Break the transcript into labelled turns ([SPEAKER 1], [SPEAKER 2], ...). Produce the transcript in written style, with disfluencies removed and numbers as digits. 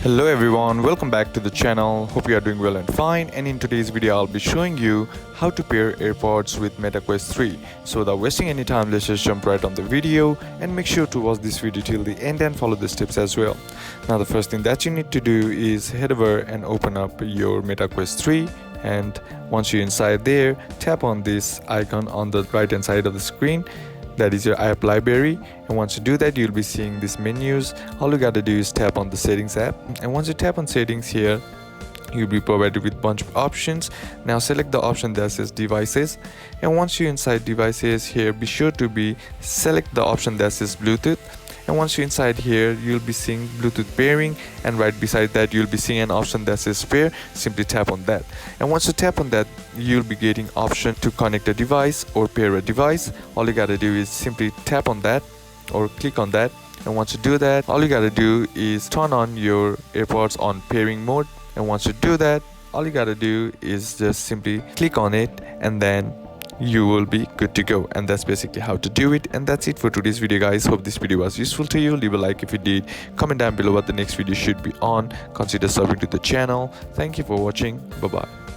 [SPEAKER 1] Hello everyone, welcome back to the channel. Hope you are doing well and fine, and in today's video I'll be showing you how to pair AirPods with Meta Quest 3. So without wasting any time, let's just jump right on the video and make sure to watch this video till the end and follow the steps as well. Now the first thing that you need to do is head over and open up your Meta Quest 3, and once you're inside there, tap on this icon on the right hand side of the screen. That is your app library, and once you do that you'll be seeing these menus. All you gotta do is tap on the settings app, and once you tap on settings here, you'll be provided with a bunch of options. Now select the option that says devices, and once you're inside devices here, be sure to select the option that says Bluetooth. And once you're inside here, you'll be seeing Bluetooth pairing, and right beside that you'll be seeing an option that says pair. Simply tap on that, and once you tap on that, you'll be getting option to connect a device or pair a device. All you gotta do is simply tap on that or click on that, and once you do that, all you gotta do is turn on your AirPods on pairing mode. And once you do that, all you gotta do is just simply click on it, and then you will be good to go. And that's basically how to do it. And that's it for today's video, guys. Hope this video was useful to you. Leave a like if you did, comment down below what the next video should be on, consider subbing to the channel. Thank you for watching. Bye bye.